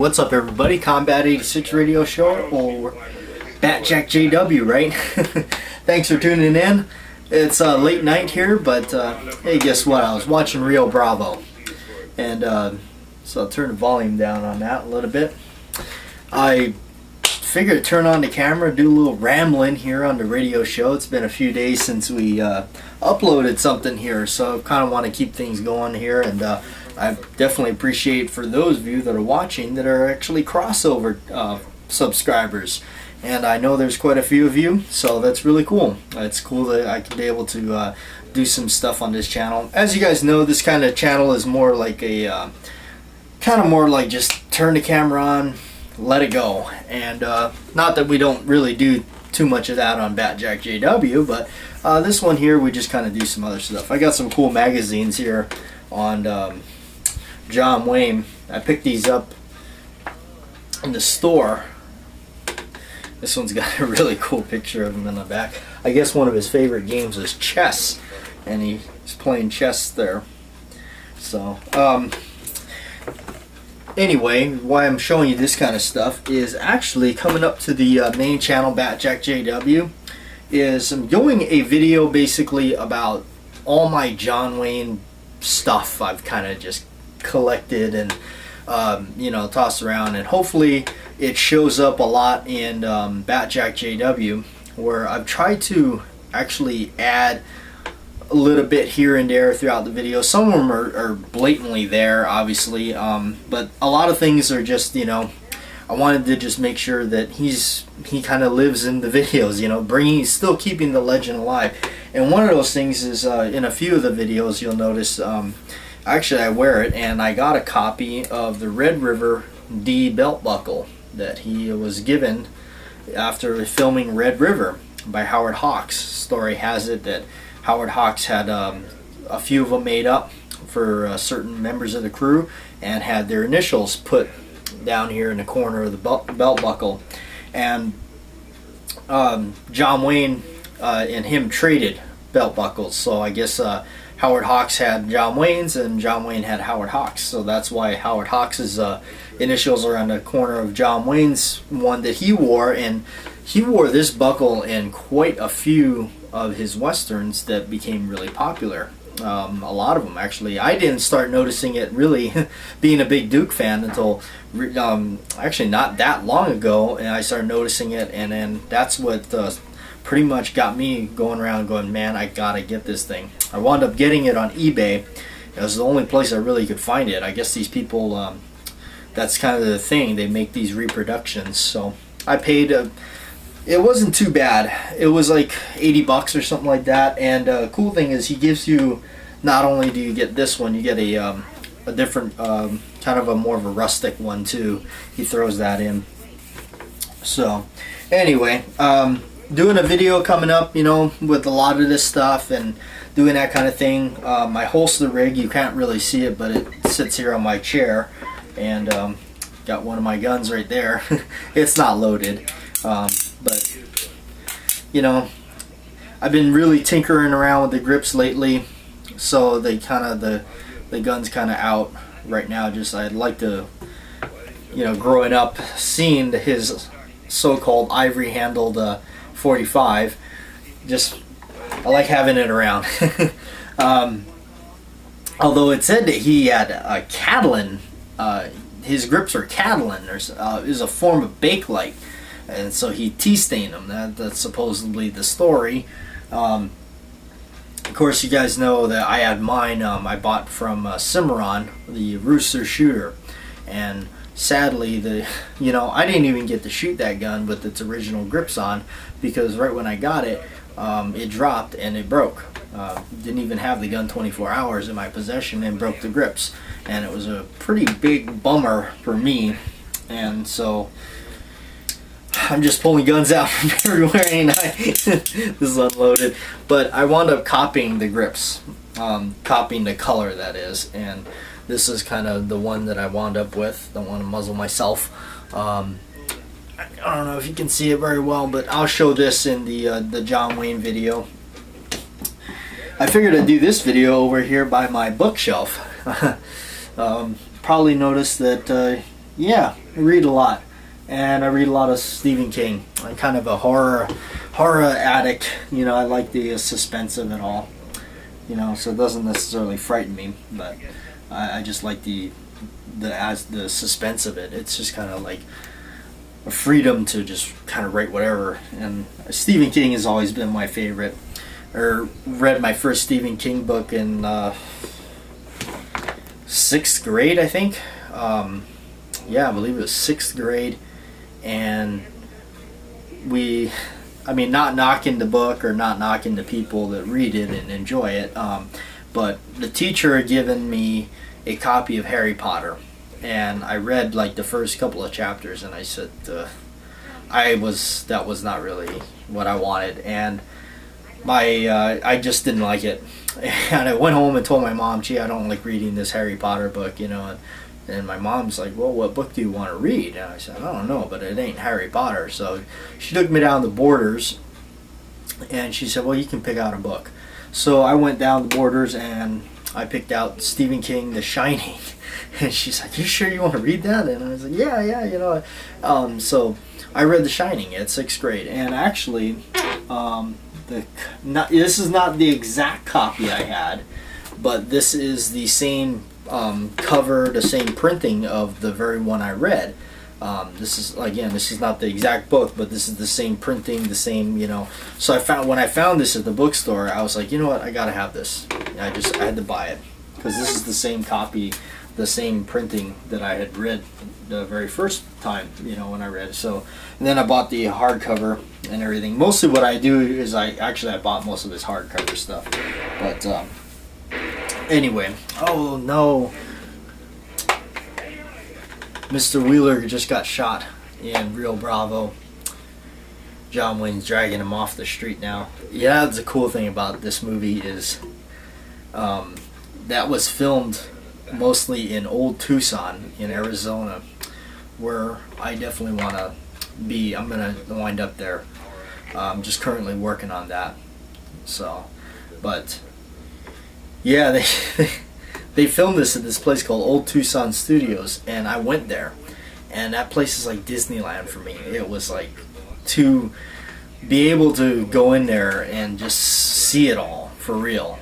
What's up, everybody? Combat 86 Radio Show, or Batjack JW, right? Thanks for tuning in. It's late night here, but hey, guess what? I was watching Rio Bravo, and so I'll turn the volume down on that a little bit. I figured turn on the camera, do a little rambling here on the radio show. It's been a few days since we uploaded something here, so I kind of want to keep things going here, and I definitely appreciate for those of you that are watching that are actually crossover subscribers, and I know there's quite a few of you, so that's really cool. It's cool that I can be able to do some stuff on this channel. As you guys know, this kind of channel is more like a just turn the camera on, let it go, and not that we don't really do too much of that on Batjack JW, but this one here we just kind of do some other stuff. I got some cool magazines here on John Wayne. I picked these up in the store. This one's got a really cool picture of him in the back. I guess one of his favorite games is chess, and he's playing chess there. So anyway, why I'm showing you this kind of stuff is actually coming up to the main channel, Batjack JW, is I'm doing a video basically about all my John Wayne stuff I've kind of just collected and tossed around, and hopefully it shows up a lot in Batjack JW, where I've tried to actually add a little bit here and there throughout the video. Some of them are blatantly there, obviously, but a lot of things are just, I wanted to just make sure that he kind of lives in the videos, still keeping the legend alive. And one of those things is in a few of the videos you'll notice, actually I wear it, and I got a copy of the Red River D belt buckle that he was given after filming Red River by Howard Hawks. Story has it that Howard Hawks had a few of them made up for certain members of the crew and had their initials put down here in the corner of the belt buckle. And John Wayne and him traded belt buckles, so I guess Howard Hawks had John Wayne's and John Wayne had Howard Hawks, so that's why Howard Hawks' initials are on the corner of John Wayne's one that he wore. And he wore this buckle in quite a few of his westerns that became really popular. A lot of them, actually. I didn't start noticing it really being a big Duke fan until actually not that long ago, and I started noticing it, and then that's what pretty much got me going around going, man, I gotta get this thing. I wound up getting it on eBay. It was the only place I really could find it. I guess these people, that's kind of the thing, they make these reproductions. So I paid, it wasn't too bad. It was like 80 bucks or something like that. And cool thing is he gives you, not only do you get this one, you get a different, kind of a more of a rustic one too. He throws that in. So anyway, doing a video coming up, with a lot of this stuff and doing that kind of thing. My holster rig, you can't really see it, but it sits here on my chair, and got one of my guns right there. It's not loaded, but I've been really tinkering around with the grips lately, so the gun's kind of out right now. Just I'd like to, growing up, seeing his so-called ivory handled 45, just I like having it around. Although it said that he had a Catalan, his grips are Catalan, is a form of Bakelite, and so he tea-stained them. That's supposedly the story. Of course, you guys know that I had mine, I bought from Cimarron, the Rooster shooter, and sadly, I didn't even get to shoot that gun with its original grips on, because right when I got it, it dropped and it broke. Didn't even have the gun 24 hours in my possession and broke the grips, and it was a pretty big bummer for me. And so I'm just pulling guns out from everywhere, and this is unloaded. But I wound up copying the grips, copying the color, that is, and this is kind of the one that I wound up with. Don't want to muzzle myself. I don't know if you can see it very well, but I'll show this in the John Wayne video. I figured I'd do this video over here by my bookshelf. Probably noticed that Yeah, I read a lot, and I read a lot of Stephen King. I'm kind of a horror addict. You know, I like the suspense of it all. You know, so it doesn't necessarily frighten me, but I just like the suspense of it. It's just kind of like a freedom to just kind of write whatever. And Stephen King has always been my favorite. Or read my first Stephen King book in 6th grade, I think. Yeah, I believe it was 6th grade, and not knocking the book or not knocking the people that read it and enjoy it, but the teacher had given me a copy of Harry Potter, and I read like the first couple of chapters, and I said that was not really what I wanted, and I just didn't like it, and I went home and told my mom, "Gee, I don't like reading this Harry Potter book," you know. And my mom's like, "Well, what book do you want to read?" And I said, "I don't know, but it ain't Harry Potter." So she took me down the Borders, and she said, "Well, you can pick out a book." So I went down the Borders, and I picked out Stephen King, The Shining. And she's like, "You sure you want to read that?" And I was like, yeah, you know. So I read The Shining at 6th grade. And actually, this is not the exact copy I had, but this is the same cover, the same printing of the very one I read. This is not the exact book, but this is the same printing, the same, you know. So when I found this at the bookstore, I was like, you know what, I gotta have this. I had to buy it because this is the same copy, the same printing that I had read the very first time, you know, when I read it. So, and then I bought the hardcover and everything. Mostly what I do is I bought most of his hardcover stuff, but anyway, oh no, Mr. Wheeler just got shot in Rio Bravo. John Wayne's dragging him off the street now. Yeah, that's the cool thing about this movie is that was filmed mostly in Old Tucson in Arizona, where I definitely want to be. I'm going to wind up there. I'm just currently working on that. So, but yeah, they filmed this at this place called Old Tucson Studios, and I went there, and that place is like Disneyland for me. It was like to be able to go in there and just see it all for real.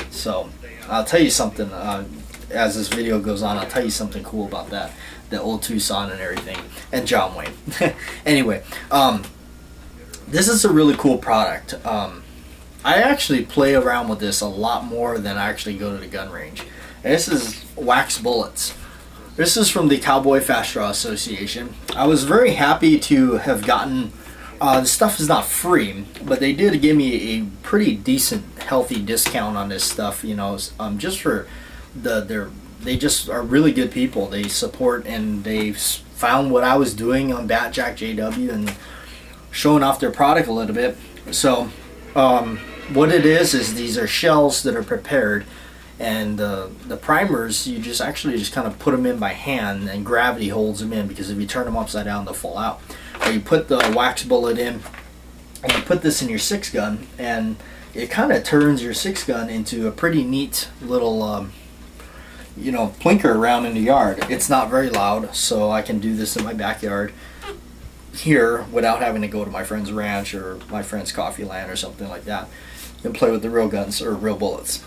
So I'll tell you something, as this video goes on, I'll tell you something cool about that, the Old Tucson and everything, and John Wayne. Anyway, this is a really cool product. I actually play around with this a lot more than I actually go to the gun range. And this is wax bullets. This is from the Cowboy Fast Draw Association. I was very happy to have gotten, the stuff is not free, but they did give me a pretty decent, healthy discount on this stuff, you know, just for they just are really good people. They support, and they found what I was doing on Bat Jack JW and showing off their product a little bit. So, what it is these are shells that are prepared, and the primers, you just kind of put them in by hand, and gravity holds them in, because if you turn them upside down, they'll fall out. Or you put the wax bullet in, and you put this in your 6-gun, and it kind of turns your 6-gun into a pretty neat little plinker around in the yard. It's not very loud, so I can do this in my backyard here without having to go to my friend's ranch or my friend's coffee land or something like that and play with the real guns or real bullets.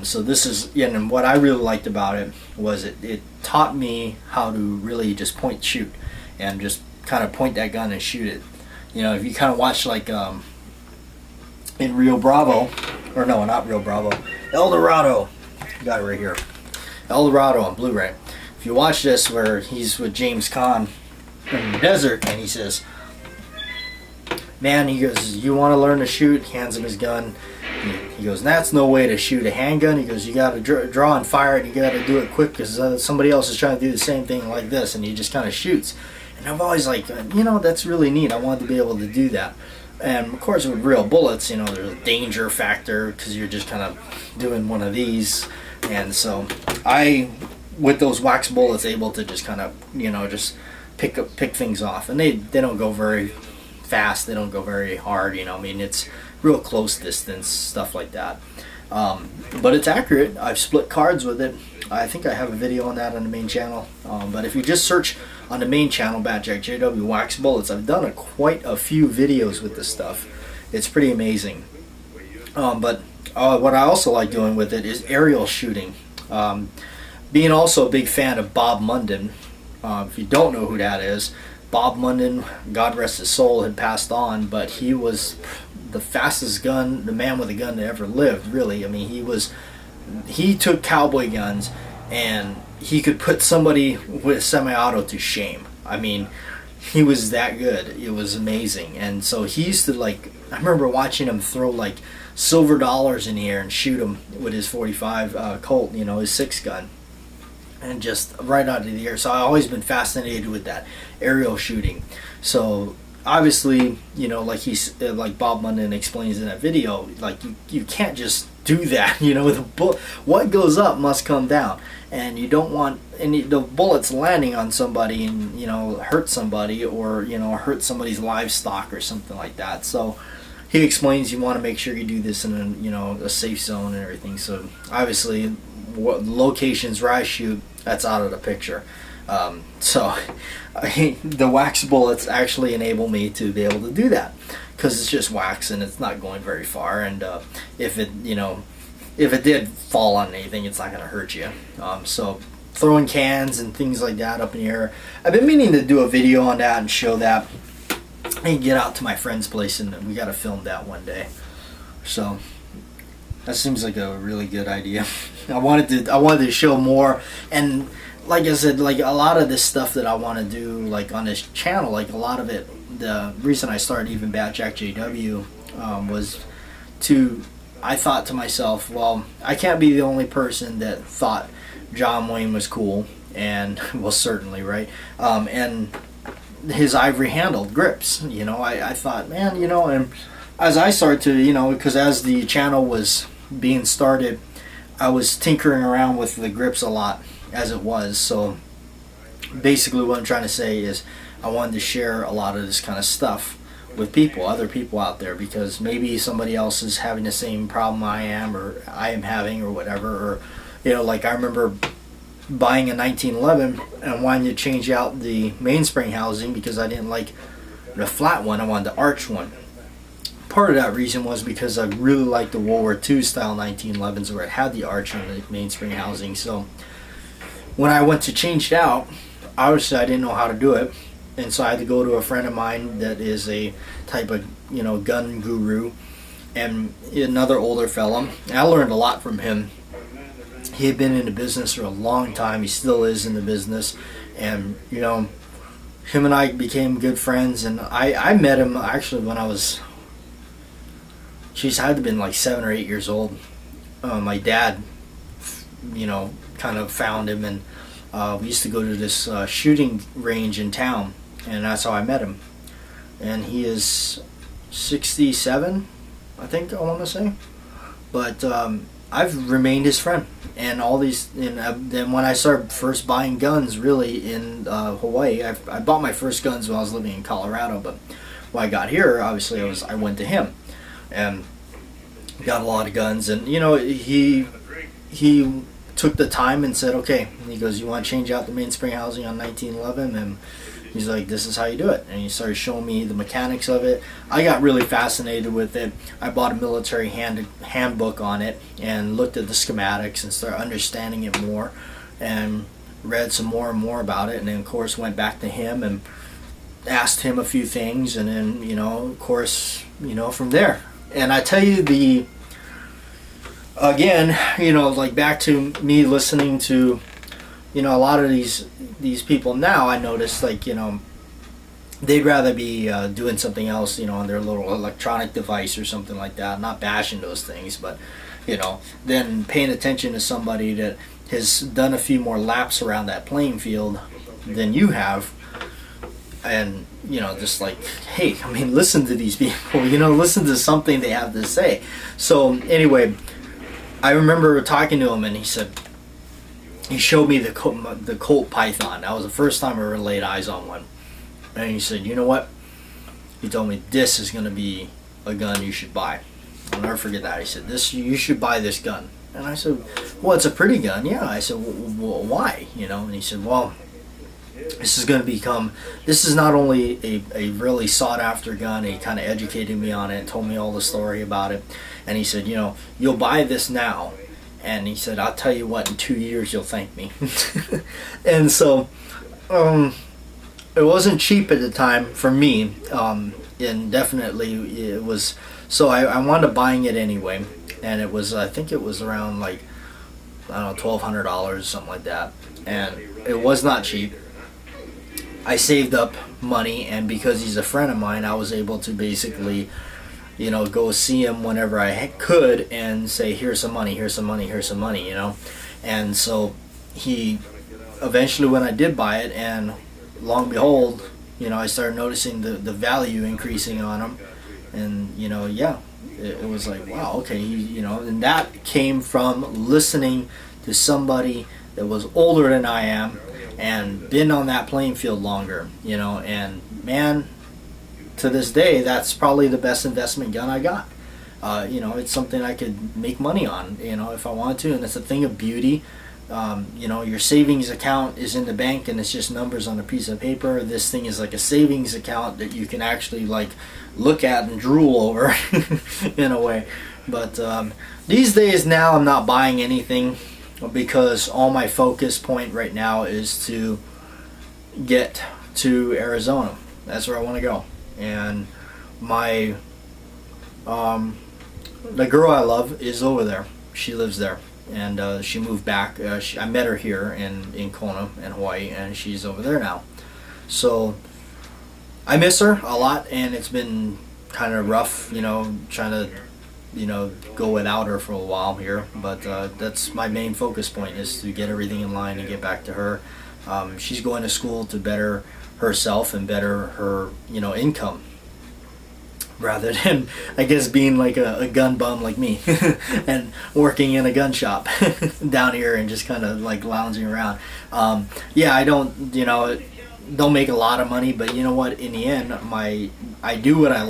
So this is, and what I really liked about it was it taught me how to really just point shoot and just kind of point that gun and shoot it. You know, if you kind of watch like in Rio Bravo, or no, not Rio Bravo, El Dorado, got it right here, El Dorado on Blu-ray. If you watch this where he's with James Caan in the desert, and he says, man, he goes, you want to learn to shoot? He hands him his gun. He goes, that's no way to shoot a handgun. He goes, you got to draw and fire it. You got to do it quick because somebody else is trying to do the same thing like this, and he just kind of shoots. And I'm always like, that's really neat. I wanted to be able to do that. And of course, with real bullets, there's a danger factor because you're just kind of doing one of these. And so with those wax bullets, able to just kind of, just pick things off. And they don't go very fast. They don't go very hard. It's real close distance, stuff like that. But it's accurate. I've split cards with it. I think I have a video on that on the main channel. But if you just search on the main channel, Bat-Jack JW Wax Bullets, I've done quite a few videos with this stuff. It's pretty amazing. But what I also like doing with it is aerial shooting. Being also a big fan of Bob Munden. If you don't know who that is, Bob Munden, God rest his soul, had passed on, but he was the fastest the man with a gun that ever lived, really. I mean, he took cowboy guns and he could put somebody with semi-auto to shame. I mean, he was that good. It was amazing. And so he used to, like, I remember watching him throw like silver dollars in the air and shoot them with his 45 Colt, you know, his 6-gun, and just right out of the air. So I've always been fascinated with that aerial shooting. So obviously, you know, like Bob Munden explains in that video, like you can't just do that. You know, what goes up must come down, and you don't want the bullets landing on somebody and, you know, hurt somebody, or, you know, hurt somebody's livestock or something like that. So he explains you want to make sure you do this in a, you know, a safe zone and everything. So obviously, what locations where I shoot, that's out of the picture. So the wax bullets actually enable me to be able to do that, because it's just wax and it's not going very far. And if it did fall on anything, it's not going to hurt you. So throwing cans and things like that up in the air, I've been meaning to do a video on that and show that, and get out to my friend's place, and we got to film that one day. So that seems like a really good idea. I wanted to show more, and like I said, like a lot of this stuff that I want to do, like on this channel, like a lot of it, the reason I started even Bat-Jack JW was I thought to myself, well, I can't be the only person that thought John Wayne was cool, and well, certainly, right? And his ivory handled grips, you know, I thought, man, you know, and as I started to, you know, because as the channel was being started, I was tinkering around with the grips a lot as it was. So basically what I'm trying to say is I wanted to share a lot of this kind of stuff with people, other people out there, because maybe somebody else is having the same problem I am, or I am having, or whatever. Or, you know, like I remember buying a 1911 and wanting to change out the mainspring housing because I didn't like the flat one, I wanted the arch one. Part of that reason was because I really liked the World War II style 1911s where it had the arch on the mainspring housing. So when I went to change it out, obviously I didn't know how to do it, and so I had to go to a friend of mine that is a type of, you know, gun guru, and another older fella. And I learned a lot from him. He had been in the business for a long time. He still is in the business, and, you know, him and I became good friends. And I met him actually when I was, I had to have been like 7 or 8 years old. My dad, you know, kind of found him, and we used to go to this shooting range in town, and that's how I met him. And he is 67, I think, I want to say. But I've remained his friend, and all these. And then when I started first buying guns, really in Hawaii, I bought my first guns when I was living in Colorado. But when I got here, obviously I went to him, and got a lot of guns. And, you know, he took the time and said, okay. And he goes, you want to change out the mainspring housing on 1911? And he's like, this is how you do it. And he started showing me the mechanics of it. I got really fascinated with it. I bought a military handbook on it and looked at the schematics and started understanding it more, and read some more and more about it. And then, of course, went back to him and asked him a few things. And then, you know, of course, you know, from there. And I tell you, again, you know, like back to me listening to, you know, a lot of these people now, I notice, like, you know, they'd rather be doing something else, you know, on their little electronic device or something like that. Not bashing those things, but, you know, then paying attention to somebody that has done a few more laps around that playing field than you have. And, you know, just like, hey, I mean, listen to these people, you know, listen to something they have to say. So anyway, I remember talking to him, and he showed me the Colt Python. That was the first time I ever laid eyes on one. And he said, you know what? He told me, this is going to be a gun you should buy. I'll never forget that. He said, you should buy this gun. And I said, well, it's a pretty gun. Yeah. I said, well, why? And he said, well, this is not only a really sought after gun. He kind of educated me on it and told me all the story about it. And he said, you'll buy this now. And he said, I'll tell you what, in 2 years you'll thank me. And so, it wasn't cheap at the time for me. And definitely it was, so I wound up buying it anyway. And it was, I think it was around like, I don't know, $1,200, something like that. And it was not cheap. I saved up money, and because he's a friend of mine, I was able to basically, go see him whenever I could and say, here's some money, here's some money, here's some money, And so he, eventually when I did buy it, and lo and behold, I started noticing the value increasing on him. And, it was like, wow, okay, and that came from listening to somebody that was older than I am and been on that playing field longer, and man, to this day, that's probably the best investment gun I got. It's something I could make money on, if I wanted to, and it's a thing of beauty. Your savings account is in the bank and it's just numbers on a piece of paper. This thing is like a savings account that you can actually like look at and drool over in a way. But these days now I'm not buying anything because all my focus point right now is to get to Arizona. That's where I want to go. And my the girl I love is over there. She lives there. And she moved back. I met her here in Kona, in Hawaii, and she's over there now. So I miss her a lot, and it's been kind of rough, trying to, go without her for a while here. But that's my main focus point, is to get everything in line and get back to her. She's going to school to better herself and better her, income, rather than, I guess, being like a gun bum like me and working in a gun shop down here and just kind of like lounging around. I don't make a lot of money, but you know what, in the end, I do what I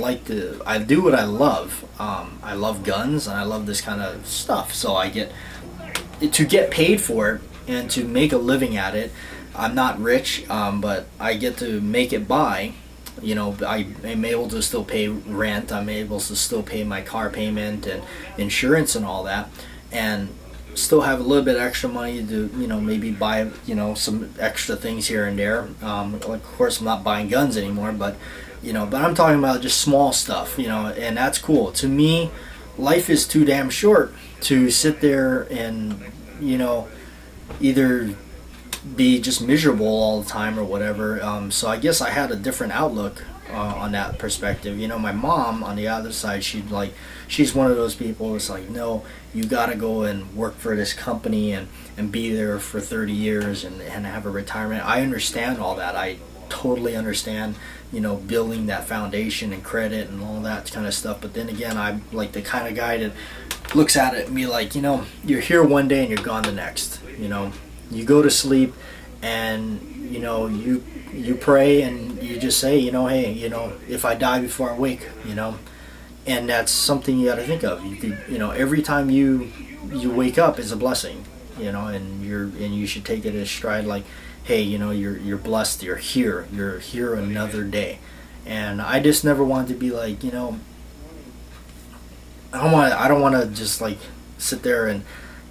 love. I love guns and I love this kind of stuff, so I get paid for it and to make a living at it. I'm not rich, but I get to make it by. I am able to still pay rent. I'm able to still pay my car payment and insurance and all that, and still have a little bit extra money to, maybe buy, some extra things here and there. Of course, I'm not buying guns anymore, but I'm talking about just small stuff, and that's cool. To me, life is too damn short to sit there and, either be just miserable all the time or whatever. So I guess I had a different outlook on that perspective. My mom on the other side, she's one of those people that's like, no, you gotta go and work for this company and be there for 30 years and have a retirement. I understand all that. I totally understand, building that foundation and credit and all that kind of stuff. But then again, I'm like the kind of guy that looks at it and be like, you're here one day and you're gone the next. You go to sleep and you pray and you just say, hey, if I die before I wake, and that's something you got to think of. You could, every time you wake up is a blessing, and you should take it as stride, like, hey, you're blessed, you're here another day. And I just never wanted to be like, I don't want to just like sit there and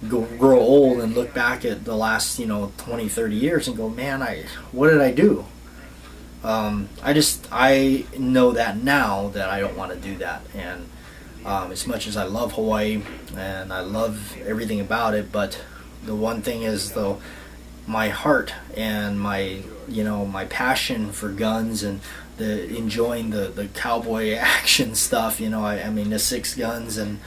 grow old and look back at the last 20, 30 years and go, man, what did I do? I know that now that I don't want to do that. And as much as I love Hawaii and I love everything about it, but the one thing is, though, my heart and my passion for guns and enjoying the cowboy action stuff, I mean the six guns and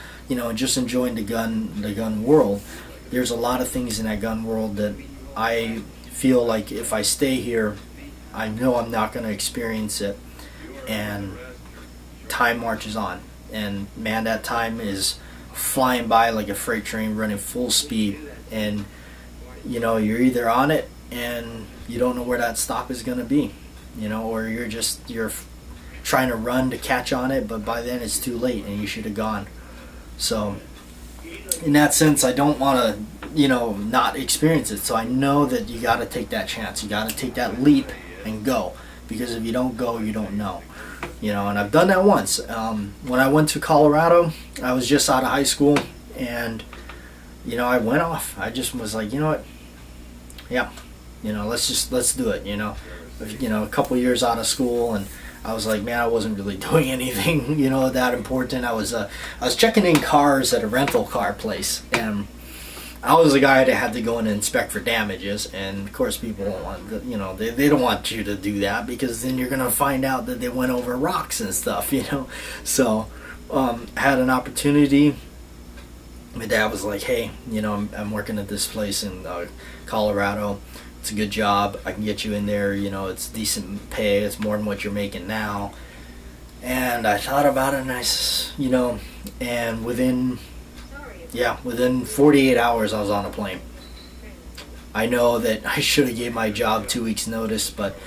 just enjoying the gun world. There's a lot of things in that gun world that I feel like if I stay here, I know I'm not going to experience it. And time marches on, and man, that time is flying by like a freight train running full speed. And you're either on it and you don't know where that stop is going to be, or you're trying to run to catch on it, but by then it's too late and you should have gone. So in that sense, I don't want to, not experience it. So I know that you got to take that chance. You got to take that leap and go, because if you don't go, you don't know. And I've done that once. When I went to Colorado, I was just out of high school, and I went off. I just was like, you know what? Yeah, let's do it. A couple years out of school, and I was like, man, I wasn't really doing anything, that important. I was checking in cars at a rental car place, and I was the guy that had to go in and inspect for damages. And of course, people don't want, they don't want you to do that, because then you're gonna find out that they went over rocks and stuff, So, I had an opportunity. My dad was like, hey, I'm working at this place in Colorado. It's a good job. I can get you in there. It's decent pay. It's more than what you're making now. And I thought about it, and and within 48 hours, I was on a plane. I know that I should have gave my job 2 weeks notice, but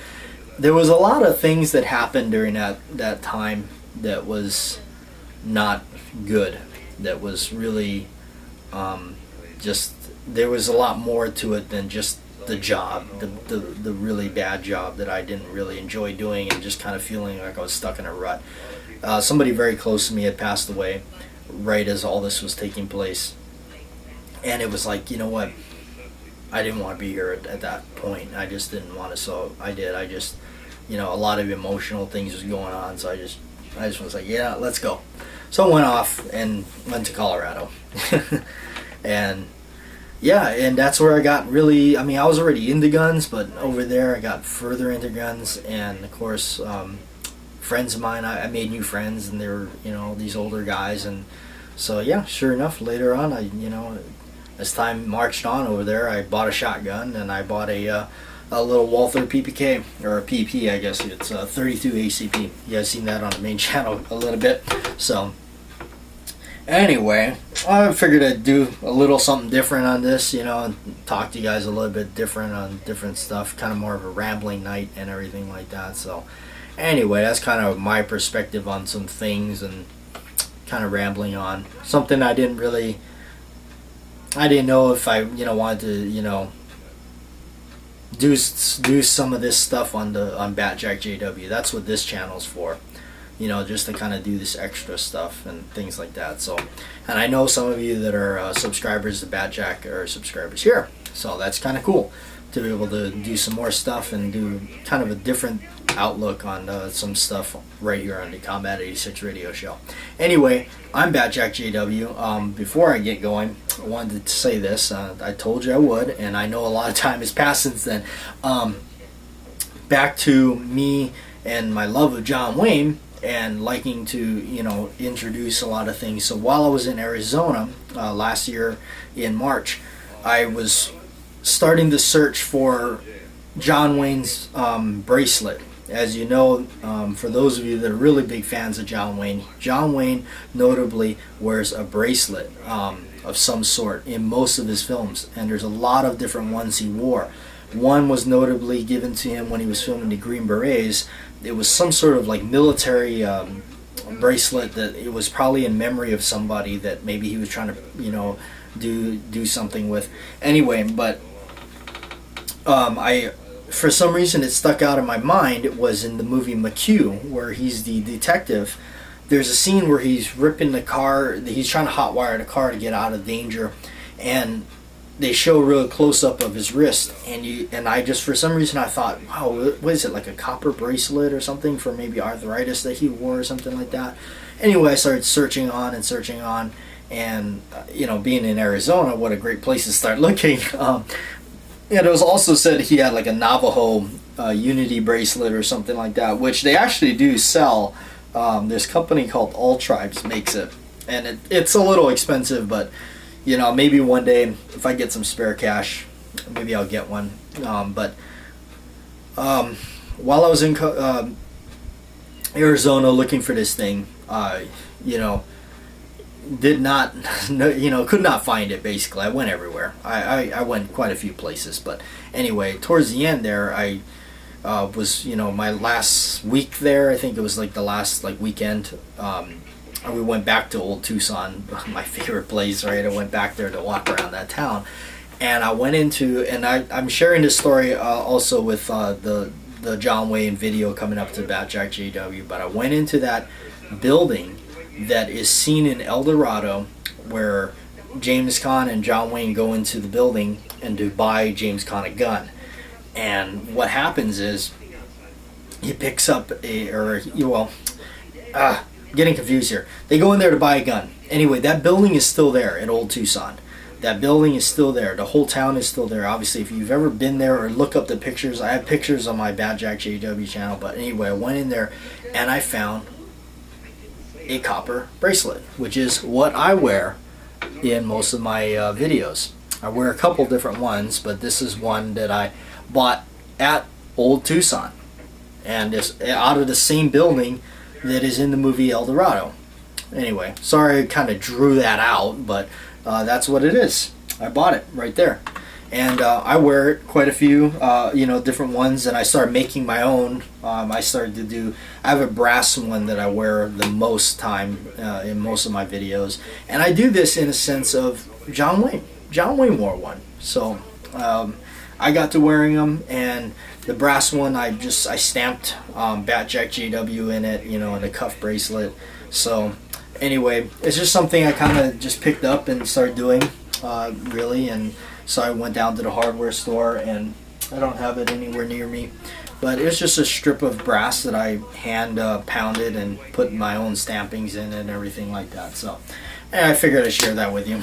there was a lot of things that happened during that time that was not good. That was really there was a lot more to it than just the job, the really bad job that I didn't really enjoy doing, and just kind of feeling like I was stuck in a rut. Somebody very close to me had passed away right as all this was taking place, and it was like, you know what, I didn't want to be here at that point. I just didn't want to, so I did. I just, a lot of emotional things was going on, so I just was like, yeah, let's go. So I went off and went to Colorado. And yeah, and that's where I got really, I was already into guns, but over there I got further into guns. And of course, friends of mine, I made new friends, and they were, these older guys. And so yeah, sure enough, later on, as time marched on over there, I bought a shotgun, and I bought a little Walther PPK, or a PP, I guess. It's a 32 ACP. You guys seen that on the main channel a little bit. So anyway, I figured I'd do a little something different on this, and talk to you guys a little bit different on different stuff, kind of more of a rambling night and everything like that. So anyway, that's kind of my perspective on some things, and kind of rambling on something I didn't know if I, wanted to, do some of this stuff on Batjack JW. That's what this channel's for. Just to kind of do this extra stuff and things like that. So, and I know some of you that are subscribers to Batjack are subscribers here, so that's kind of cool to be able to do some more stuff and do kind of a different outlook on some stuff right here on the Combat 86 radio show. Anyway, I'm Batjack JW. Before I get going, I wanted to say this. I told you I would, and I know a lot of time has passed since then. Back to me and my love of John Wayne, and liking to, introduce a lot of things. So while I was in Arizona last year in March, I was starting to search for John Wayne's bracelet. As you know, for those of you that are really big fans of John Wayne notably wears a bracelet of some sort in most of his films, and there's a lot of different ones he wore. One was notably given to him when he was filming the Green Berets. It was some sort of like military bracelet that it was probably in memory of somebody that maybe he was trying to, do something with. Anyway, but for some reason it stuck out in my mind. It was in the movie McHugh, where he's the detective. There's a scene where he's ripping the car, he's trying to hotwire the car to get out of danger, and they show a real close-up of his wrist, and I just, for some reason, I thought, wow, what is it, like a copper bracelet or something for maybe arthritis that he wore or something like that. Anyway, I started searching on, and being in Arizona, what a great place to start looking. And it was also said he had like a Navajo Unity bracelet or something like that, which they actually do sell. This company called All Tribes makes it, and it's a little expensive, but maybe one day if I get some spare cash, maybe I'll get one. But while I was in Arizona looking for this thing, did not, could not find it. Basically, I went everywhere. I went quite a few places, but anyway, towards the end there, I was, my last week there. I think it was like the last weekend. we went back to Old Tucson, my favorite place, right? I went back there to walk around that town, and I went into, and I'm sharing this story also with the John Wayne video coming up to Bat Jack JW, but I went into that building that is seen in El Dorado, where James Caan and John Wayne go into the building and to buy James Caan a gun. And what happens is he picks up getting confused here. They go in there to buy a gun. Anyway, that building is still there in Old Tucson. That building is still there. The whole town is still there. Obviously, if you've ever been there or look up the pictures, I have pictures on my Bat Jack JW channel. But anyway, I went in there and I found a copper bracelet, which is what I wear in most of my videos. I wear a couple different ones, but this is one that I bought at Old Tucson, and it's out of the same building that is in the movie El Dorado. Anyway, sorry I kind of drew that out, but that's what it is. I bought it right there, and I wear it quite a few different ones, and I started making my own. I have a brass one that I wear the most time in most of my videos, and I do this in a sense of John Wayne. John Wayne wore one, so I got to wearing them, and the brass one I stamped Bat Jack JW in it, in a cuff bracelet. So anyway, it's just something I kind of just picked up and started doing, really, and so I went down to the hardware store, and I don't have it anywhere near me, but it's just a strip of brass that I hand pounded and put my own stampings in and everything like that. So I figured I'd share that with you.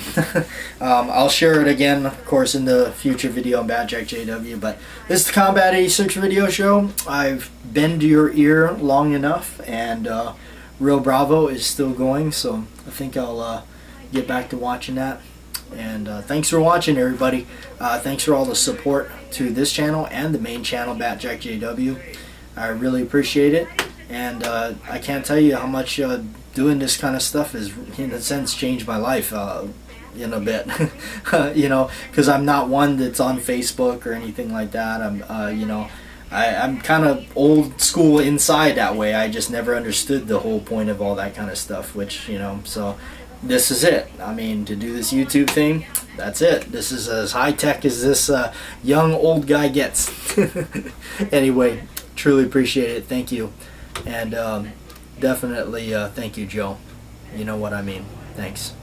I'll share it again, of course, in the future video on Bat Jack JW, but this is the Combat 86 video show. I've been to your ear long enough, and Real Bravo is still going, so I think I'll get back to watching that. And thanks for watching, everybody. Thanks for all the support to this channel and the main channel, Bat Jack JW. I really appreciate it, and I can't tell you how much doing this kind of stuff has, in a sense, changed my life in a bit. Because I'm not one that's on Facebook or anything like that. I'm kind of old school inside that way. I just never understood the whole point of all that kind of stuff, which, so this is it. I mean, to do this YouTube thing, that's it. This is as high tech as this young old guy gets. Anyway, truly appreciate it. Thank you. And definitely thank you, Joe. You know what I mean. Thanks.